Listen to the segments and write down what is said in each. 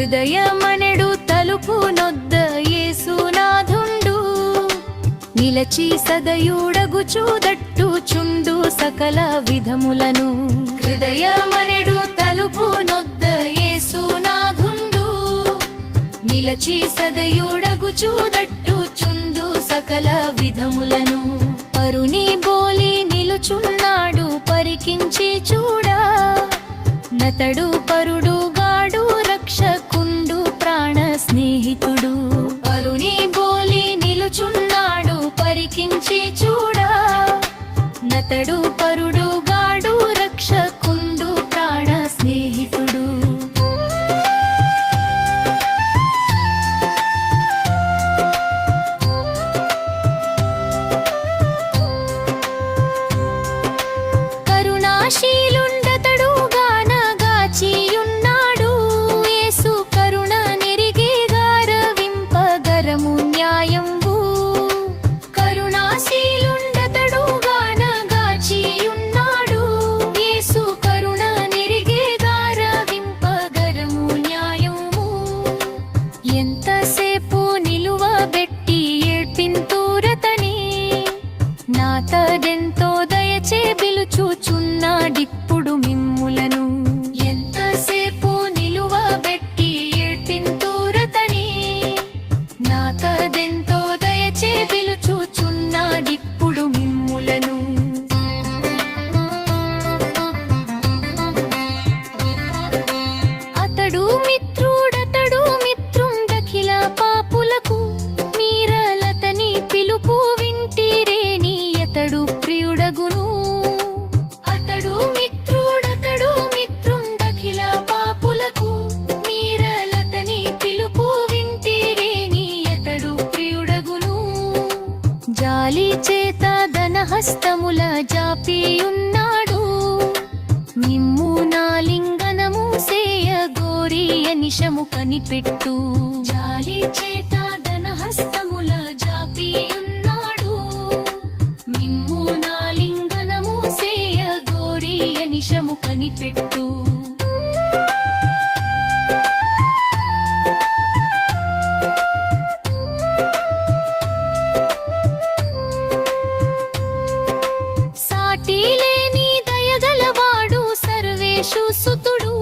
హృదయమనెడు తలుపు నొద్ద యేసునాథుండు నిలచి సదయుడగుచూదట్టుచుండు సకల విధములను. హృదయమనెడు తలుపు నొద్ద యేసునాథుండు నిలచి సదయుడగుచూదట్టుచుండు సకల విధములను. పరుని బోలి నిలుచున్నాడు పరికించి చూడా నతడు పరుడుగాడు రక్షకుండు ప్రాణ స్నేహితుడు. పరుని బోలి నిలుచున్నాడు పరికించి చూడా నతడు పరుడుగాడు రక్షకుండు ప్రాణ స్నేహితుడు. కరుణాశీలుండతడు గానగాచియున్నాడు యేసు కరుణ నెరిగి గారవింపగరము న్యాయంబు. కరుణాశీలుండతడు గానగాచియున్నాడు యేసు కరుణ నెరిగి గారవింపగరము న్యాయము. ఎంతసేపు నిలువబెట్టి ఏడ్పింతురతని నాతడెంతో దయచే పిలుచుచున్నాడిప్పుడు మిమ్ములను. ఎంతసేపు నిలువబెట్టి ఏడ్పింతురతని నాతడెంతో దయచే పిలుచుచున్నాడిప్పుడు మిమ్ములను. అతడు మిత్రుడతడు మిత్రుండఖిల పాపులకు మీరలతని పిలుపు వింటిరేని అతడు ప్రియుడగును. అతడు మిత్రుడతడు మిత్రుండఖిల పాపులకు మీరలతని పిలుపు వింటిరేని అతడు ప్రియుడగును. జాలి చేత ధనహస్తముల జాపియున్నాడు మిమ్ము నాలింగనము సేయ గోరి అనిశము కనిపెట్టు. జాలి చేత ధనహస్తముల జాపియున్నాడు మిమ్ము నాలింగనము సేయ గోరి అనిశము కనిపెట్టు. సాటిలేని దయగలవాడు సర్వేషు సుతుడు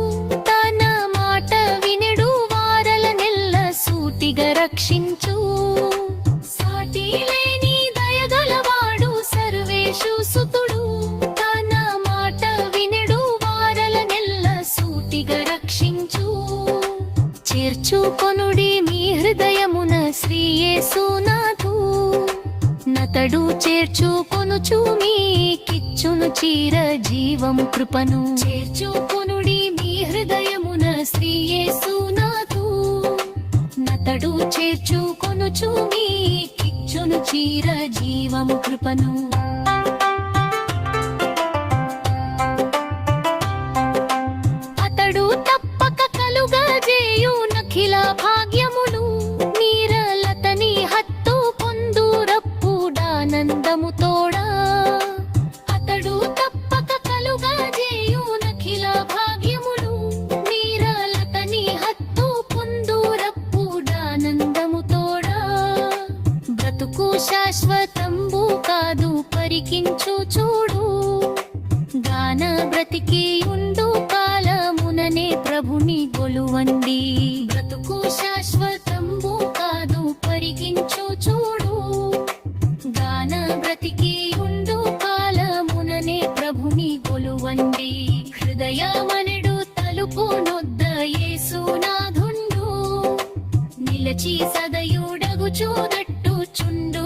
తన మాట వినెడు వారల నెల్ల సూటిగా రక్షించు. సాటిలేని దయగలవాడు సర్వేషు సుతుడు తన మాట వినెడు వారల నెల్ల సూటిగా రక్షించు. చేర్చుకొనుడి మీ హృదయమున శ్రీ యేసునాథు నతడు చేర్చుకొనుచు మీకిచ్చును చీర జీవము కృపను. చేర్చుకొనుడి మీ హృదయమున శ్రీ యేసునాథు నతడు చేర్చుకొనుచు మీకిచ్చును చీర జీవము కృపను. అతడు తప్పక కలుగజేయు నఖిల భాగ్యములు మీరలతని హత్తు పొందురప్పుడానందము తోడా. అతడు తప్పక కలుగజేయు నఖిల భాగ్యములు మీరలతని హత్తు పొందురప్పుడానందము తోడా. బ్రతుకు శాశ్వతంబు కాదు పరికించు చూడు గాన బ్రతికి ఉండు కాలముననే ప్రభుని గొలువండి. బ్రతుకు శాశ్వతంబు కాదు పరికించు చూడు గాన బ్రతికి ఉండు కాలముననే ప్రభుని గొలువండి. హృదయమనెడు తలుపు నొద్ద యేసునాథుండు నిలచి సదయుడగుచూదట్టుచుండు